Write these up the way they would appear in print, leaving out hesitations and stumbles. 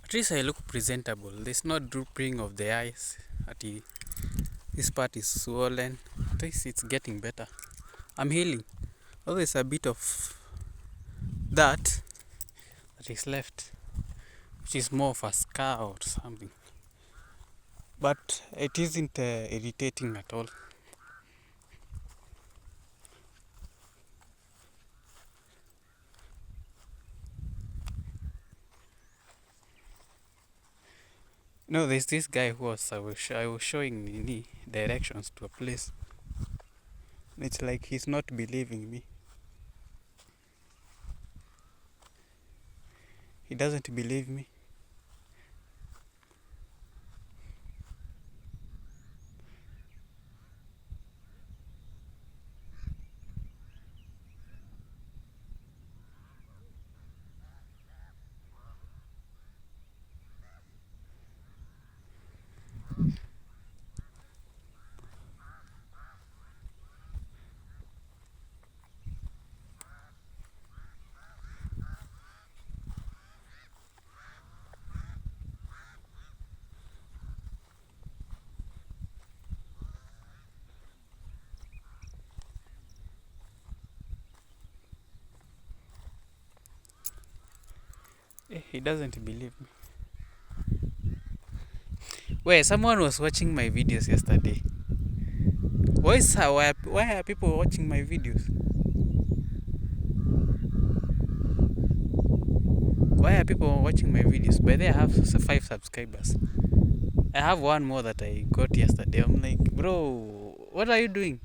At least I look presentable. There's no drooping of the eyes. This part is swollen. At least it's getting better. I'm healing. Although there's a bit of that is left, which is more of a scar or something. But it isn't irritating at all. No, there's this guy who I was showing me directions to a place. It's like he's not believing me. He doesn't believe me. He doesn't believe me. Wait, someone was watching my videos yesterday. Why are people watching my videos? Why are people watching my videos? By the way, I have 5 subscribers. I have one more that I got yesterday. I'm like, bro, what are you doing?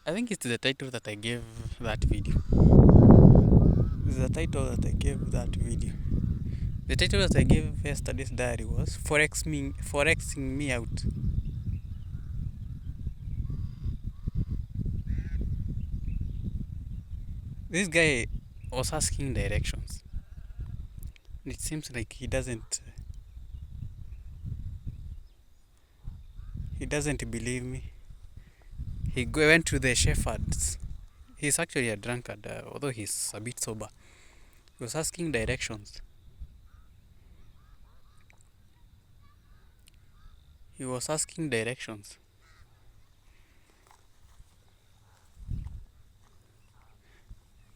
I think it's the title that I gave that video. It's the title that I gave that video. The title that I gave yesterday's diary was Forexing me out. This guy was asking directions. It seems like he doesn't believe me. He went to the shepherds. He's actually a drunkard, although he's a bit sober. He was asking directions. He was asking directions.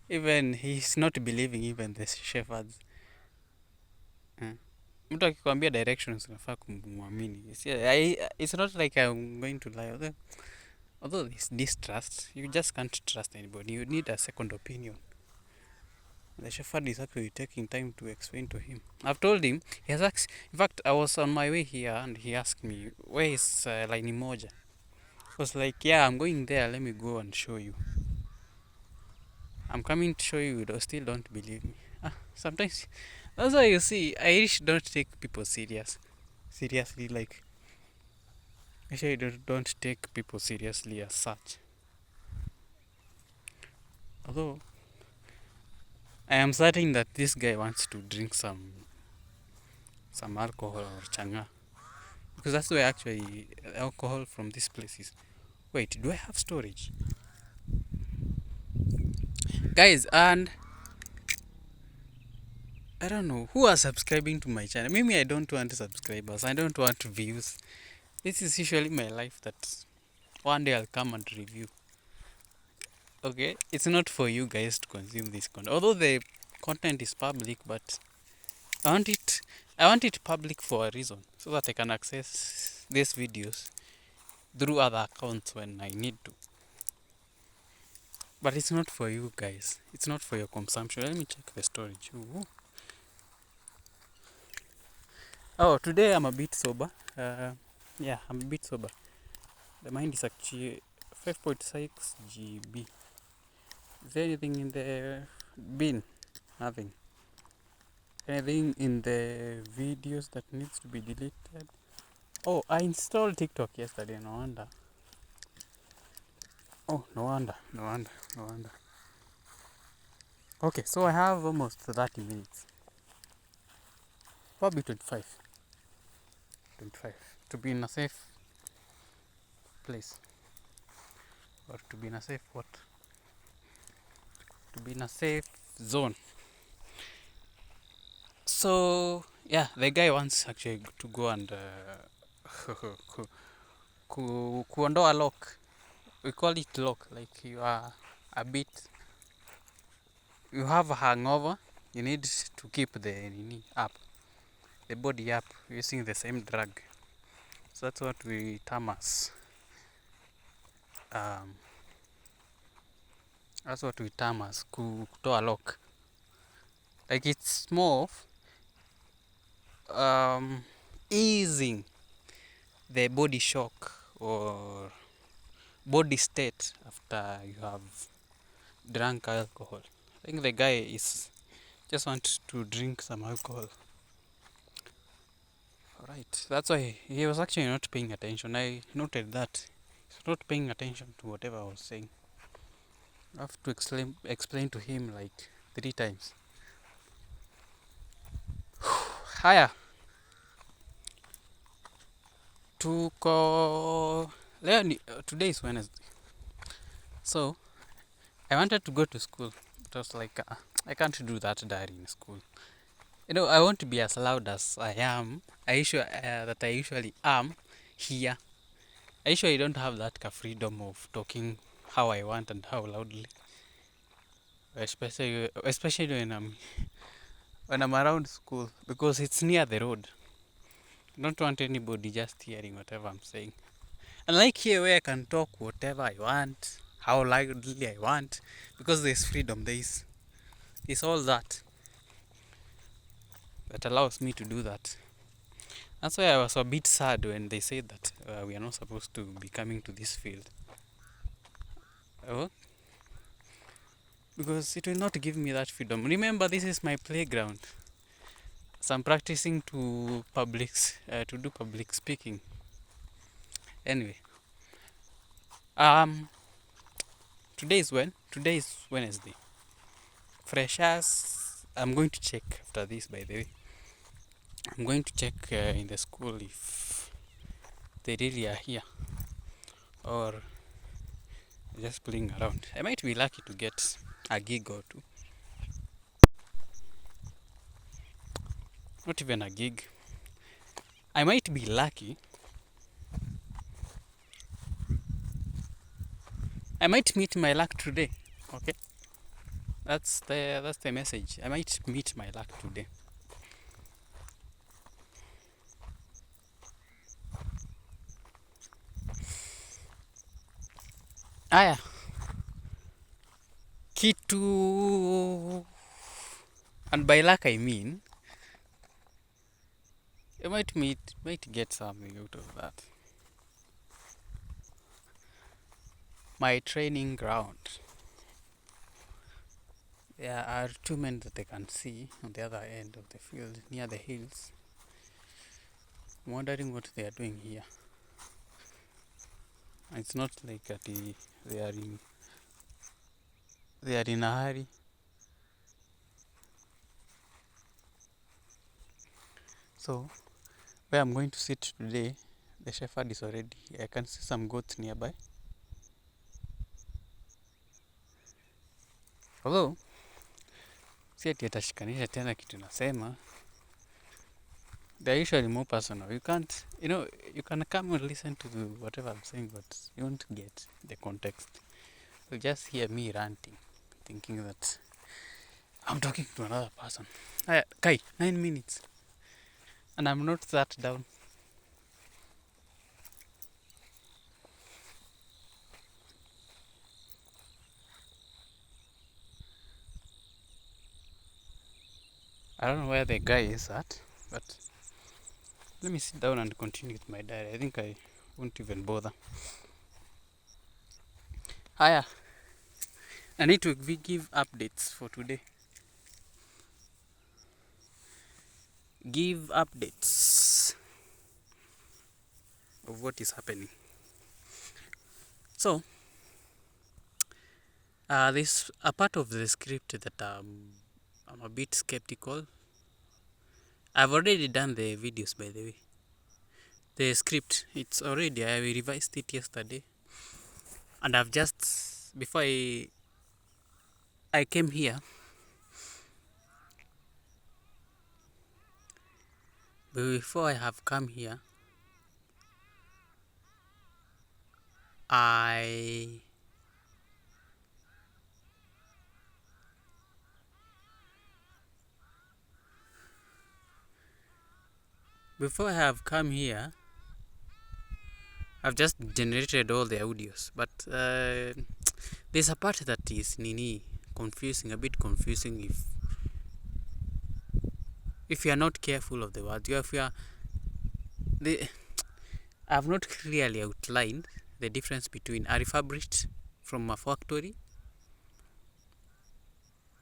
Even he's not believing even the shepherds. Mtu akikwambia directions unafaa kumwamini. It's not like I'm going to lie. Although there's distrust, you just can't trust anybody. You need a second opinion. The shepherd is actually taking time to explain to him. I've told him, he has asked, in fact, I was on my way here and he asked me, where is Laini Moja? I was like, yeah, I'm going there, let me go and show you. I'm coming to show you, you still don't believe me. Sometimes, that's why you see, Irish don't take people seriously, like, actually don't take people seriously as such. Although, I am certain that this guy wants to drink some alcohol or changa. Because that's where actually alcohol from this place is. Wait, do I have storage? Guys, and I don't know who are subscribing to my channel. Maybe I don't want subscribers. I don't want views. This is usually my life that one day I'll come and review. Okay, it's not for you guys to consume this content. Although the content is public, but I want it public for a reason, so that I can access these videos through other accounts when I need to. But it's not for you guys. It's not for your consumption. Let me check the storage. Ooh. Oh, today I'm a bit sober. Yeah, I'm a bit sober. The mind is actually 5.6 GB. Is there anything in the bin? Nothing. Anything in the videos that needs to be deleted? Oh, I installed TikTok yesterday. No wonder. Oh, no wonder. Okay, so I have almost 30 minutes. Probably 25. To be in a safe place. Or to be in a safe what? To be in a safe zone. So yeah, the guy wants actually to go and kuondoa lock. We call it lock. Like you are a bit, you have a hangover. You need to keep the nini up, the body up, using the same drug. So that's what we term as um, kutoa lock. Like it's more of easing the body shock or body state after you have drunk alcohol. I think the guy is just want to drink some alcohol. Alright, that's why he was actually not paying attention. I noted that he's not paying attention to whatever I was saying. I have to explain to him like 3 times. Haya, tuko leo ni today is Wednesday. So I wanted to go to school. It was like I can't do that diary in school. You know, I want to be as loud as I am. I usually am here. I usually don't have that freedom of talking how I want and how loudly, especially when I'm around school because it's near the road. I don't want anybody just hearing whatever I'm saying. Unlike here where I can talk whatever I want, how loudly I want, because there's freedom. There's all that allows me to do that. That's why I was a bit sad when they said that we are not supposed to be coming to this field. Oh, because it will not give me that freedom. Remember, this is my playground. So I'm practicing to do public speaking. Anyway, um, today is Wednesday. Freshers, I'm going to check after this. By the way, I'm going to check in the school if they really are here or just playing around. I might be lucky to get a gig or two. Not even a gig. I might be lucky. I might meet my luck today. Okay, that's the message. I might meet my luck today. Aya, kitu, and by luck I mean you might get something out of that. My training ground. There are 2 men that I can see on the other end of the field near the hills. I'm wondering what they are doing here. It's not like that they are in a hurry. So where I'm going to sit today, the shepherd is already. I can see some goats nearby. Although si ati atashikanisha tena kitu nasema. They're usually more personal. You can come and listen to whatever I'm saying, but you won't get the context. You'll just hear me ranting, thinking that I'm talking to another person. Kai, 9 minutes. And I'm not that down. I don't know where the guy is at, but let me sit down and continue with my diary. I think I won't even bother. Hiya. I need to give updates for today. Give updates of what is happening. So, this a part of the script that I'm a bit skeptical. I've already done the videos, by the way. The script, it's already, I revised it yesterday. And I've just, before I came here, before I have come here, I before I have come here, I've just generated all the audios, but there's a part that is confusing, a bit confusing if you are not careful of the words. If you are the I have not clearly outlined the difference between a refurbished from a factory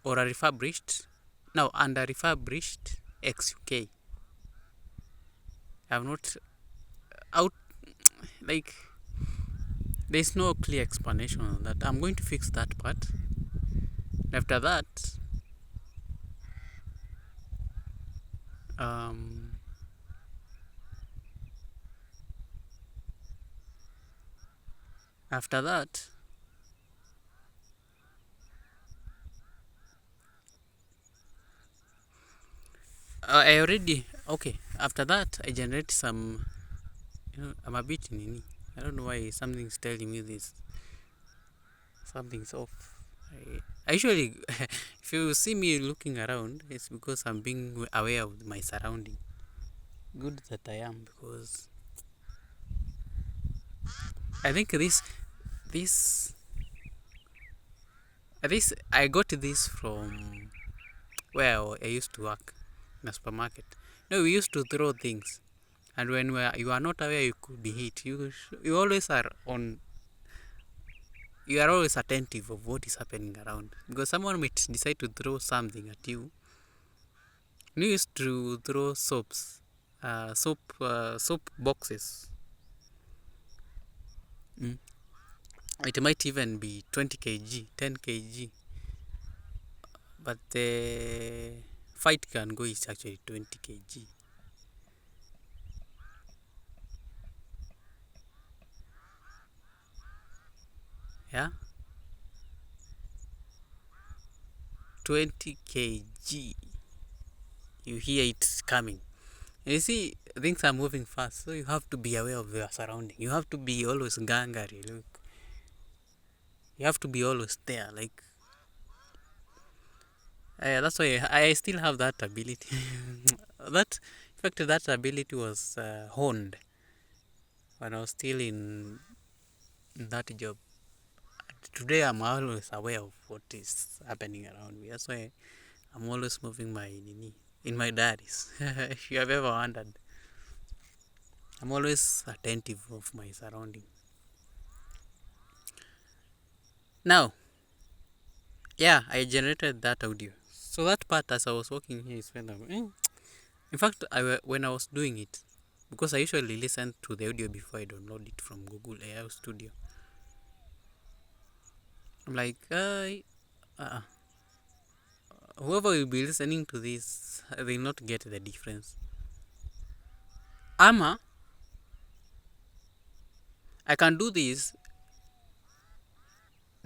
or a refurbished now and a refurbished XUK. I have not out like there's no clear explanation on that. I'm going to fix that part. After that, um, after that, I already okay. After that, I generate some. I'm a bit nini. I don't know why something's telling me this. Something's off. I usually, if you see me looking around, it's because I'm being aware of my surrounding. Good that I am, because I think this I got this from where I used to work in a supermarket. No, we used to throw things, and when you are not aware, you could be hit. You always are on. You are always attentive of what is happening around, because someone might decide to throw something at you. We used to throw soap boxes. Mm. It might even be 20 kg, 10 kg, but the fight can go is actually 20 kg. Yeah, 20 kg. You hear it coming. You see, things are moving fast, so you have to be aware of your surrounding. You have to be always gangari. Look, you have to be always there. Like that's why I still have that ability. that in fact, that ability was honed when I was still in that job. Today, I'm always aware of what is happening around me. That's why I'm always moving my nini in my diaries. If you have ever wondered, I'm always attentive of my surrounding. Now, yeah, I generated that audio. So that part, as I was walking here, is when in fact, when I was doing it, because I usually listen to the audio before I download it from Google AI Studio. I'm like, whoever will be listening to this, will not get the difference. Ama, I can do this.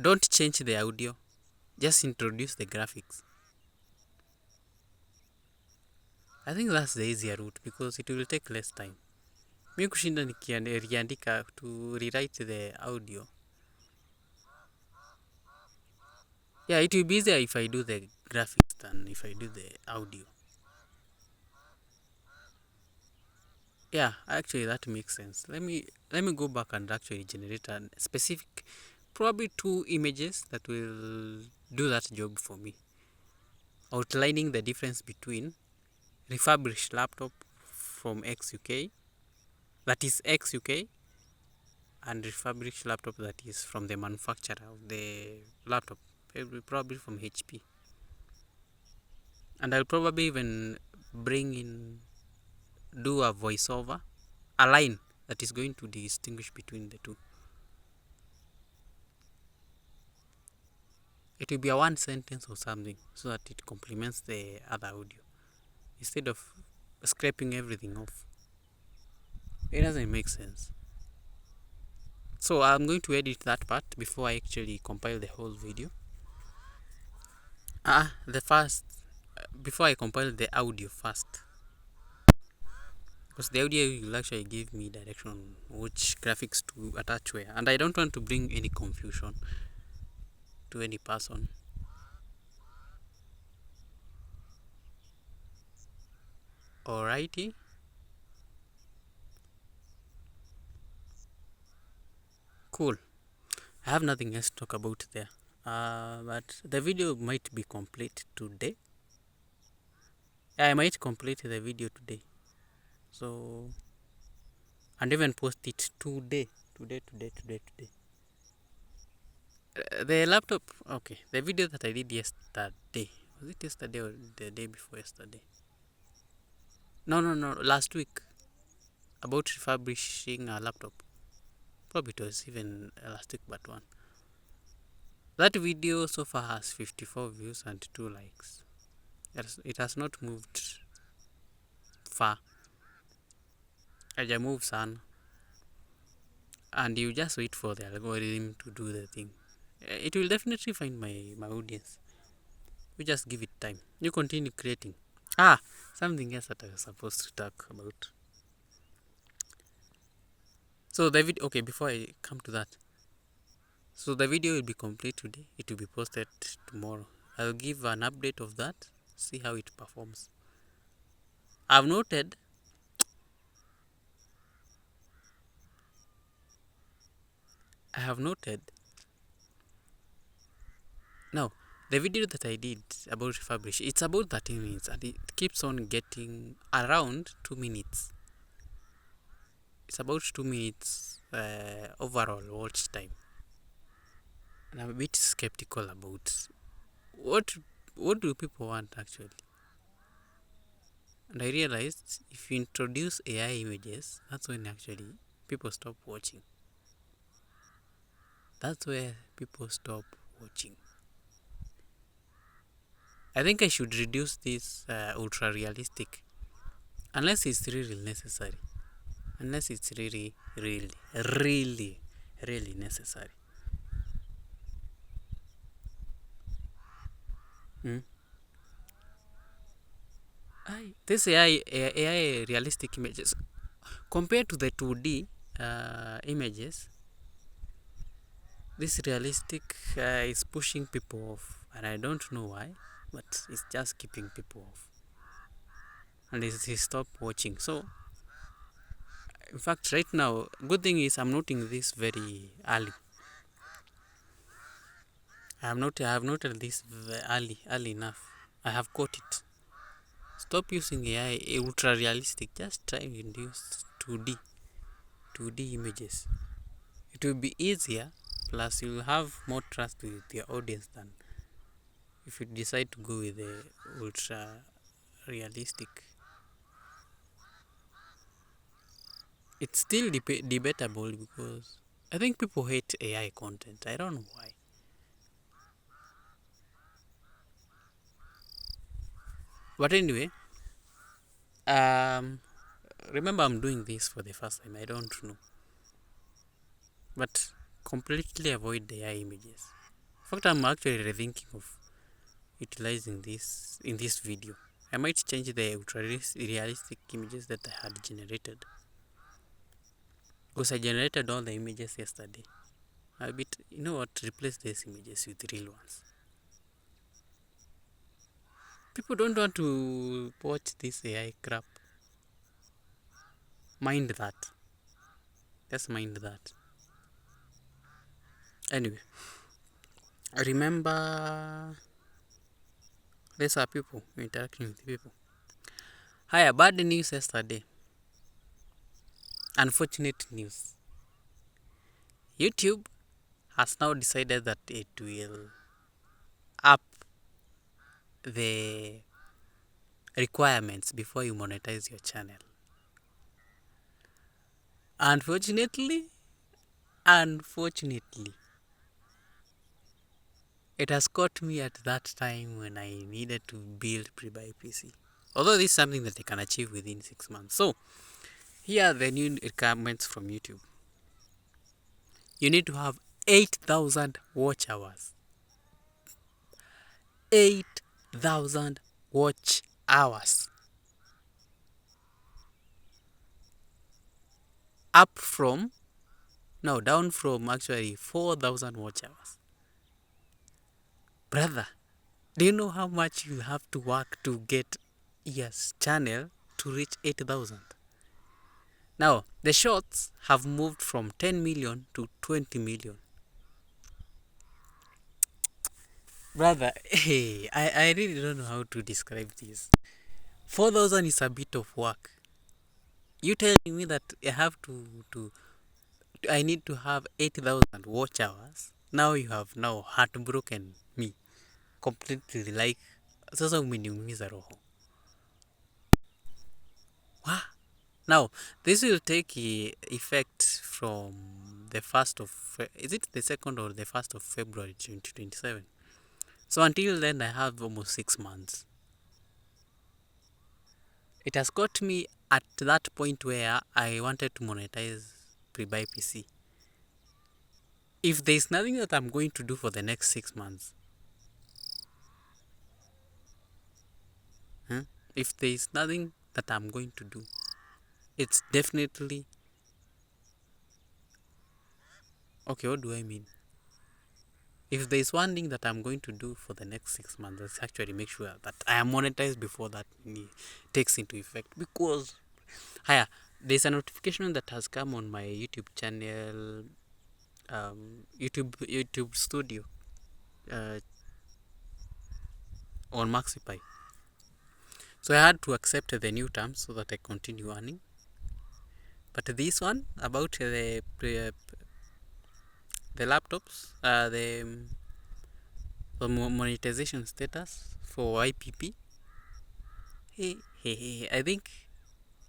Don't change the audio. Just introduce the graphics. I think that's the easier route because it will take less time. Mi kushinda nikiandika to rewrite the audio. Yeah, it will be easier if I do the graphics than if I do the audio. Yeah, actually that makes sense. Let me go back and actually generate a specific, probably 2 images that will do that job for me. Outlining the difference between refurbished laptop from XUK, that is XUK, and refurbished laptop that is from the manufacturer of the laptop, probably from HP. And I'll probably even do a voiceover, a line that is going to distinguish between the two. It will be a one sentence or something so that it complements the other audio instead of scraping everything off. It doesn't make sense. So I'm going to edit that part before I actually compile the whole video. Before I compile the audio first. Because the audio will actually give me direction on which graphics to attach where, and I don't want to bring any confusion to any person. Alrighty. Cool. I have nothing else to talk about there. But the video might be complete today. I might complete the video today. So, and even post it today. Today. The laptop, okay. The video that I did yesterday. Was it yesterday or the day before yesterday? No, last week. About refurbishing a laptop. Probably it was even last week, but one. That video so far has 54 views and 2 likes. It has not moved far. Haja move sana. And you just wait for the algorithm to do the thing. It will definitely find my audience. You just give it time. You continue creating. Something else that I was supposed to talk about. So the video, okay, before I come to that. So the video will be complete today. It will be posted tomorrow. I'll give an update of that. See how it performs. I've noted now the video that I did about refurbish, it's about 30 minutes and it keeps on getting around 2 minutes. It's about 2 minutes overall watch time. And I'm a bit skeptical about what do people want actually. And I realized if you introduce AI images, that's when actually people stop watching. That's where people stop watching. I think I should reduce this ultra realistic unless it's really necessary. Unless it's really necessary. This AI realistic images compared to the 2D images, this realistic is pushing people off, and I don't know why, but it's just keeping people off, and they stop watching. So, in fact, right now, good thing is I'm noting this very early. I have noted this early enough. I have caught it. Stop using AI ultra realistic. Just try and use 2D images. It will be easier. Plus, you will have more trust with your audience than if you decide to go with the ultra realistic. It's still debatable because I think people hate AI content. I don't know why. But anyway, remember I'm doing this for the first time. I don't know. But completely avoid the AI images. In fact, I'm actually rethinking of utilizing this in this video. I might change the ultra realistic images that I had generated. Because I generated all the images yesterday. You know what, replace these images with real ones. People don't want to watch this AI crap. Mind that. Just mind that. Anyway, remember, these are people interacting with people. Hiya, bad news yesterday. Unfortunate news. YouTube has now decided that it will up the requirements before you monetize your channel. Unfortunately, it has caught me at that time when I needed to build pre-buy PC. Although this is something that they can achieve within 6 months. So, here are the new requirements from YouTube. You need to have 8,000 watch hours. 8,000 watch hours. up from, no, down from actually 4,000 watch hours. Brother, do you know how much you have to work to get your channel to reach 8,000? Now, the shorts have moved from 10 million to 20 million. Brother, hey, I really don't know how to describe this. 4,000 is a bit of work. You telling me that I have to I need to have 8,000 watch hours. Now you have now heartbroken me completely. Like, sasa umeniumiza roho. Wow. Now, this will take effect from the 1st of, is it the 2nd or the 1st of February 2027? So until then, I have almost 6 months. It has got me at that point where I wanted to monetize pre-buy PC. If there's nothing that I'm going to do for the next 6 months, if there's nothing that I'm going to do, it's definitely, okay, what do I mean? If there's one thing that I'm going to do for the next 6 months, is actually make sure that I am monetized before that takes into effect. Because, there's a notification that has come on my YouTube channel, YouTube Studio, on Maxipy. So I had to accept the new terms so that I continue earning. But this one about the laptops, the monetization status for IPP, I think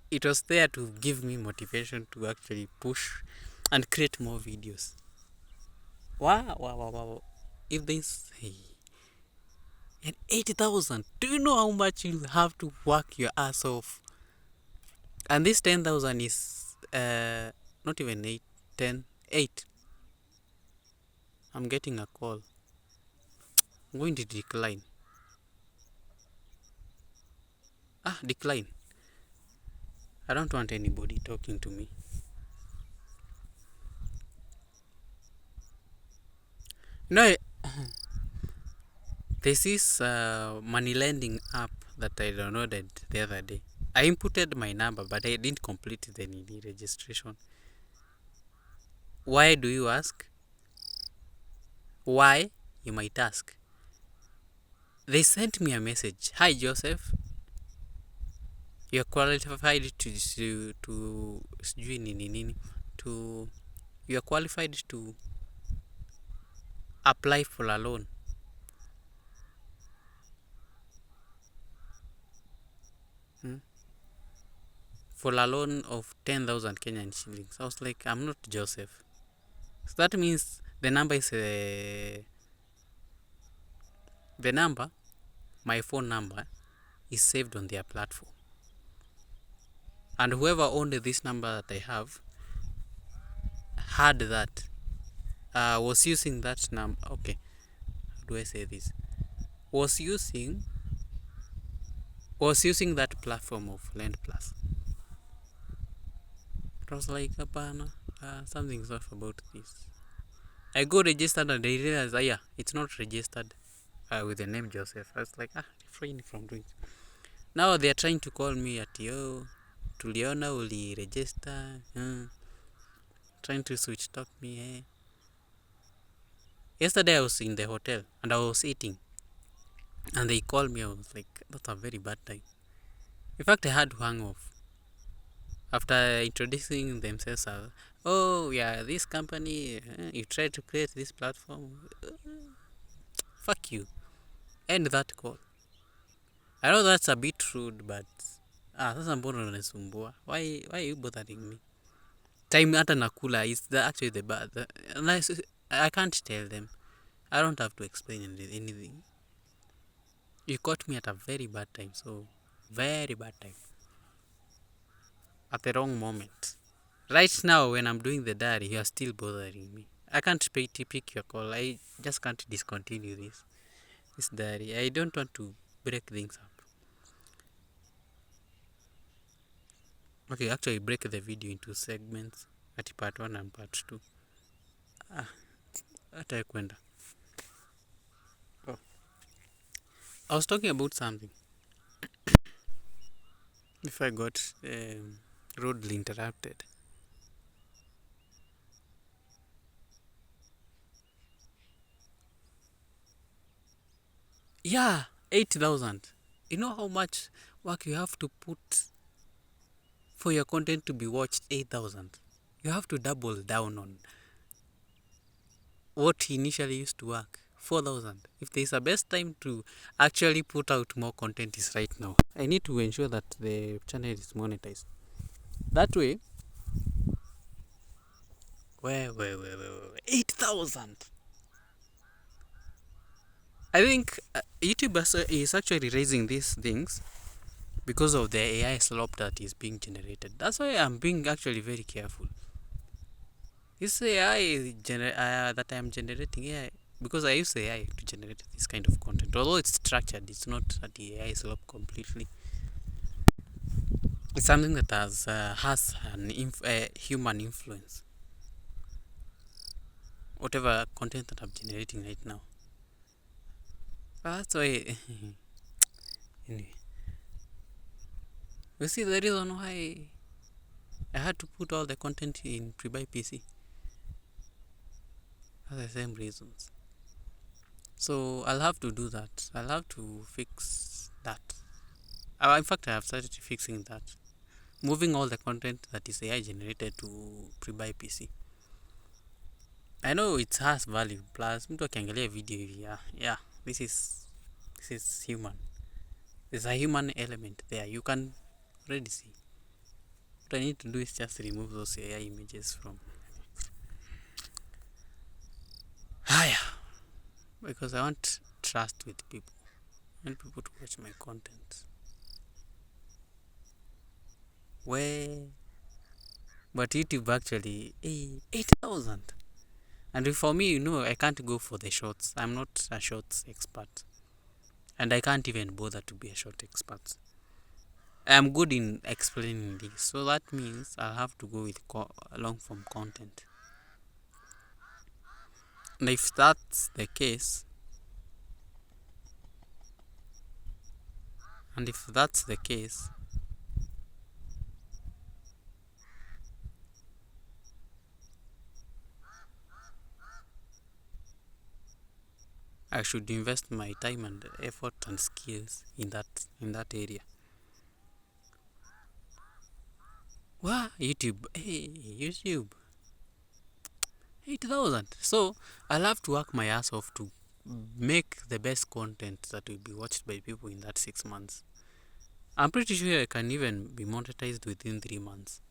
it was there to give me motivation to actually push and create more videos. Wow. If this, and 80,000, do you know how much you have to work your ass off? And this 10,000 is not even 8, 10, 8. I'm getting a call. I'm going to decline. Decline. I don't want anybody talking to me. No, this is money lending app that I downloaded the other day. I inputted my number, but I didn't complete the registration. Why do you ask? Why, you might ask. They sent me a message. Hi, Joseph. You're qualified to sijui nini nini to you're qualified to apply for a loan. For a loan of 10,000 Kenyan shillings. I was like, I'm not Joseph. So that means the number is the number, my phone number, is saved on their platform. And whoever owned this number that I have had that, was using that number. Okay, how do I say this? Was using that platform of Lend Plus. It was like, apana, something's off about this. I go registered and I realized, it's not registered with the name Joseph. I was like, refrain from doing it. Now they are trying to call me at tuliona uli register, trying to switch talk me. Yesterday I was in the hotel and I was eating, and they called me. I was like, that's a very bad time. In fact, I had to hang off after introducing themselves as, oh yeah, this company, you tried to create this platform. Fuck you. End that call. I know that's a bit rude, but sasa mbona unanisumbua? Why are you bothering me? Time hata nakula is actually the bad. I can't tell them. I don't have to explain anything. You caught me at a very bad time, so very bad time. At the wrong moment. Right now, when I'm doing the diary, you are still bothering me. I can't pick your call. I just can't discontinue this diary. I don't want to break things up. Okay, actually break the video into segments at part 1 and part 2. Hata kwenda. Oh. I was talking about something. If I got rudely interrupted. Yeah, 8,000. You know how much work you have to put for your content to be watched? 8,000. You have to double down on what initially used to work. 4,000. If there's a best time to actually put out more content is right now. I need to ensure that the channel is monetized. That way, 8,000. I think YouTube is actually raising these things because of the AI slop that is being generated. That's why I'm being actually very careful. This AI that I'm generating AI, because I use AI to generate this kind of content. Although it's structured, it's not the AI slop completely. It's something that has an human influence. Whatever content that I'm generating right now. That's why. Anyway, you see the reason why I had to put all the content in pre-buy PC. That's the same reasons. So I'll have to do that. I'll have to fix that. In fact, I have started fixing that. Moving all the content that is AI generated to pre-buy PC. I know it has value. Plus, mtu akiangalia video hivi, yeah, this is human. There's a human element there. You can already see. What I need to do is just remove those AI images from. Haya, because I want trust with people. I want people to watch my content. Where? But YouTube actually, 8,000. And for me, I can't go for the shorts. I'm not a shorts expert. And I can't even bother to be a short expert. I'm good in explaining this. So that means I'll have to go with long form content. And if that's the case, I should invest my time and effort and skills in that area. Wow, YouTube. Hey, YouTube. 8,000. So I'll have to work my ass off to make the best content that will be watched by people in that 6 months. I'm pretty sure I can even be monetized within 3 months.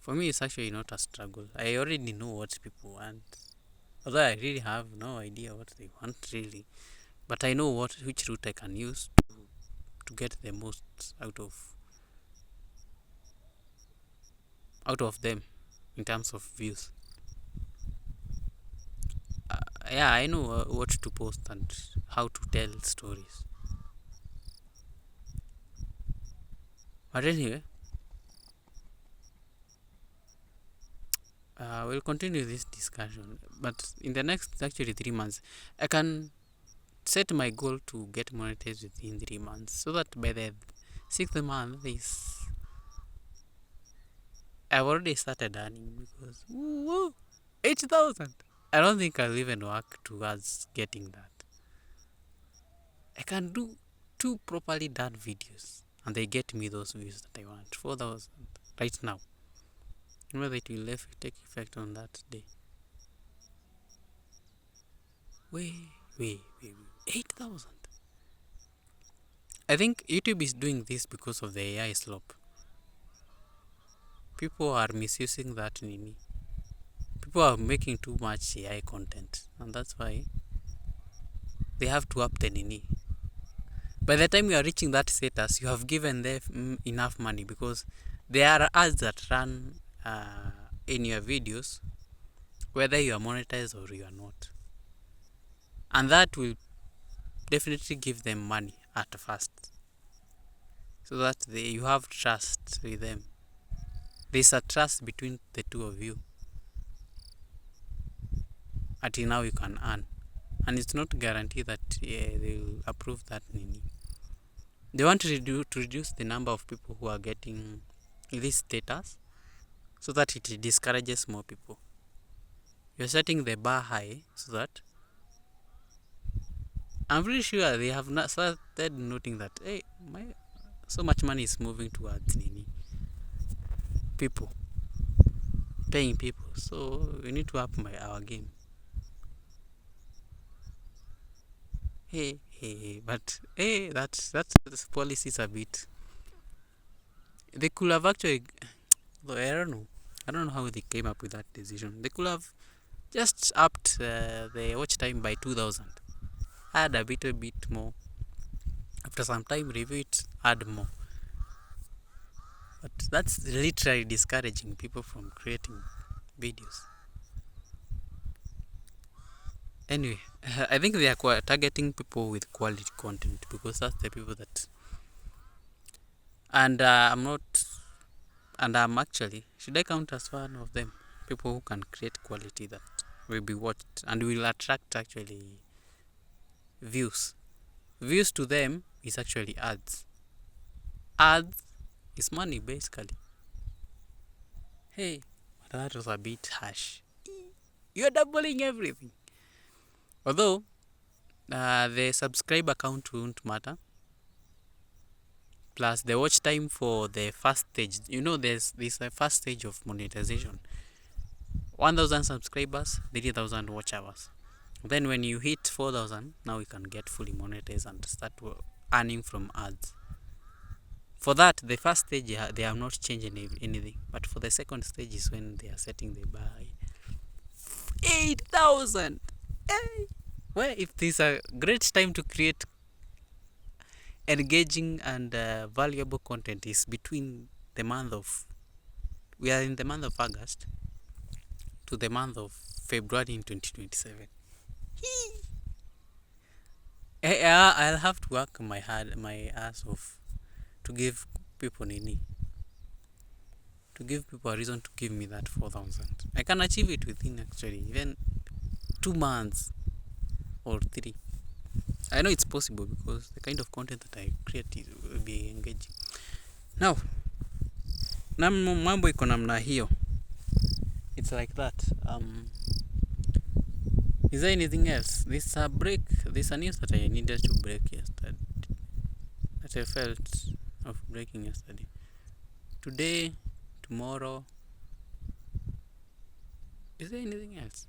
For me, it's actually not a struggle. I already know what people want. Although I really have no idea what they want really. But I know which route I can use to get the most out of them in terms of views. Yeah, I know what to post and how to tell stories. But anyway, we'll continue this discussion. But in the next actually 3 months, I can set my goal to get monetized within 3 months, so that by the 6th month I've already started earning, because 8,000. I don't think I'll even work towards getting that. I can do 2 properly done videos and they get me those views that I want. 4,000 right now. Whether it will take effect on that day. Wait. 8,000. I think YouTube is doing this because of the AI slop. People are misusing that nini. People are making too much AI content, and that's why they have to up the nini. By the time you are reaching that status, you have given them enough money, because there are ads that run in your videos, whether you are monetized or you are not. And that will definitely give them money at first, so that you have trust with them. there's a trust between the two of you. Until now you can earn. And it's not guaranteed that they will approve that nini. They want to reduce the number of people who are getting this status so that it discourages more people. You're setting the bar high so that I'm pretty sure they have not started noting that hey, so much money is moving towards nini, people, paying people. So we need to up our game. But that policy is a bit. They could have actually. Though I don't know. I don't know how they came up with that decision. They could have just upped the watch time by 2,000. Add a bit more. After some time, review it. Add more. But that's literally discouraging people from creating videos. Anyway, I think they are targeting people with quality content because that's the people that. And I'm actually, should I count as one of them? People who can create quality that will be watched and will attract actually views. Views to them is actually ads. Ads is money basically. Hey, but that was a bit harsh. You're doubling everything. Although the subscriber count won't matter. Plus the watch time for the first stage. You know, there's a first stage of monetization. 1,000 subscribers, 30,000 watch hours. Then when you hit 4,000, now you can get fully monetized and start earning from ads. For that, the first stage, they have not changed anything. But for the second stage is when they are setting the bar 8,000. Hey! Well, if there's a great time to create engaging and valuable content is between the month of, we are in the month of August to the month of February in 2027. I'll have to work my ass off to give people to give people a reason to give me that 4,000. I can achieve it within actually even 2 months or 3. I know it's possible because the kind of content that I create will be engaging. Now, mambo iko namna hiyo. It's like that. Is there anything else? This a break. This a news that I needed to break yesterday. That I felt of breaking yesterday. Today, tomorrow. Is there anything else?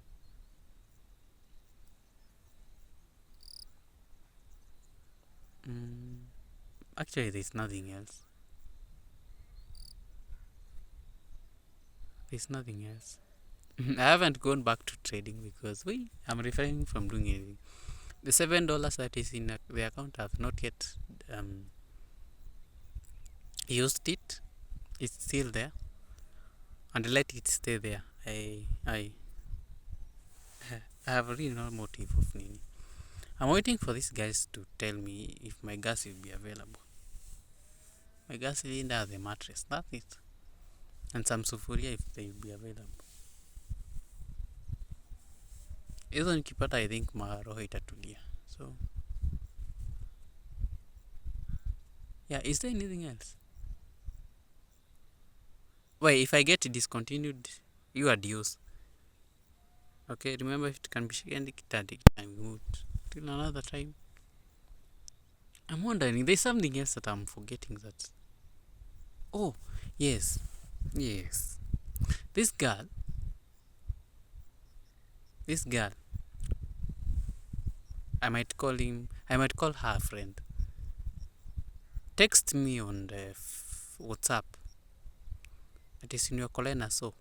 Actually, there's nothing else. There's nothing else. I haven't gone back to trading because I'm refraining from doing anything. The $7 that is in the account, I've not yet used it. It's still there, and let it stay there. I have really no motive of nini. I'm waiting for these guys to tell me if my gas will be available. My gas cylinder has a mattress. That's it. And some sufuria if they will be available. Hizo nikipata, I think maroho itatulia. So yeah, is there anything else? Wait, if I get discontinued, you are dues. Okay, remember if it can be shaken, I moved till another time. I'm wondering, there's something else that I'm forgetting that. Oh, yes. This girl, I might call her a friend. Text me on the WhatsApp. It is in your calendar, so.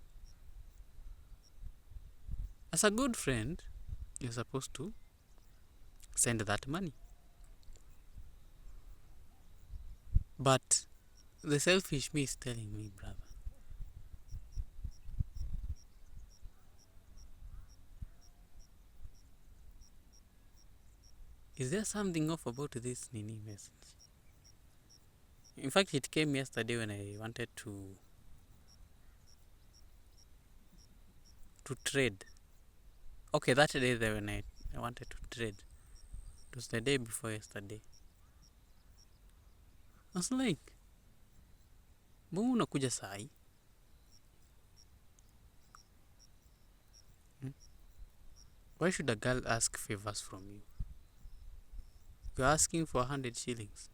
As a good friend, you're supposed to send that money. But the selfish me is telling me, brother, is there something off about this nini message? In fact, it came yesterday when I wanted to to trade. Okay, that day when I wanted to trade, it was the day before yesterday. I was like, mbona unakuja sahi? Why should a girl ask favors from you? You're asking for 100 shillings.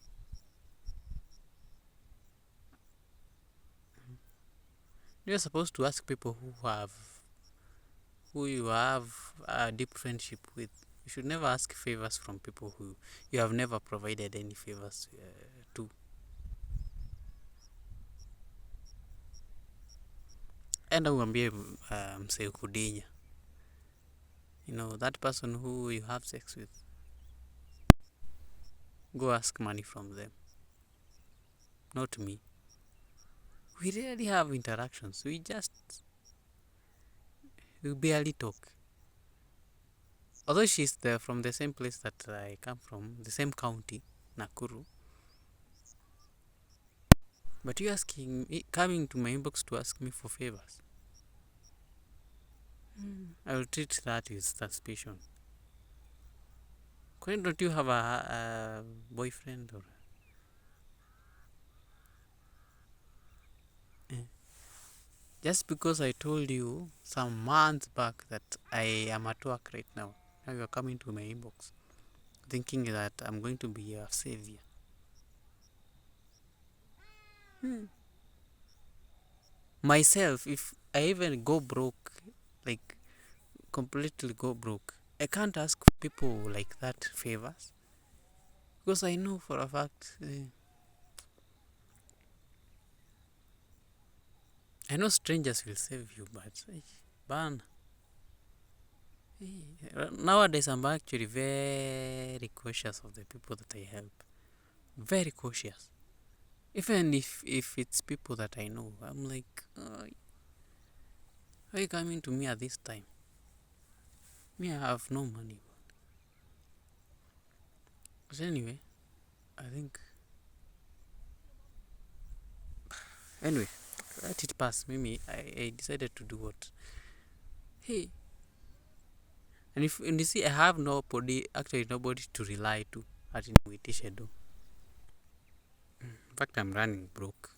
You're supposed to ask people who you have a deep friendship with. You should never ask favors from people who you have never provided any favors to. Enda uambie msee kudinya. You know, that person who you have sex with. Go ask money from them. Not me. We rarely have interactions. We barely talk. Although she's from the same place that I come from, the same county, Nakuru. But you coming to my inbox to ask me for favors. I will treat that with suspicion. Why don't you have a boyfriend or? Just because I told you some months back that I am at work right now you are coming to my inbox thinking that I'm going to be your savior. Myself, if I even go broke, like completely go broke, I can't ask people like that favors because I know for a fact. I know strangers will save you, but ban. Nowadays, I'm actually very cautious of the people that I help. Very cautious. Even if it's people that I know, I'm like, why are you coming to me at this time? Me, I have no money. But anyway, I think. Anyway, let it pass. Mimi, I decided to do what? Hey. And you see, I have nobody to rely to at in Witishedo. In fact, I'm running broke.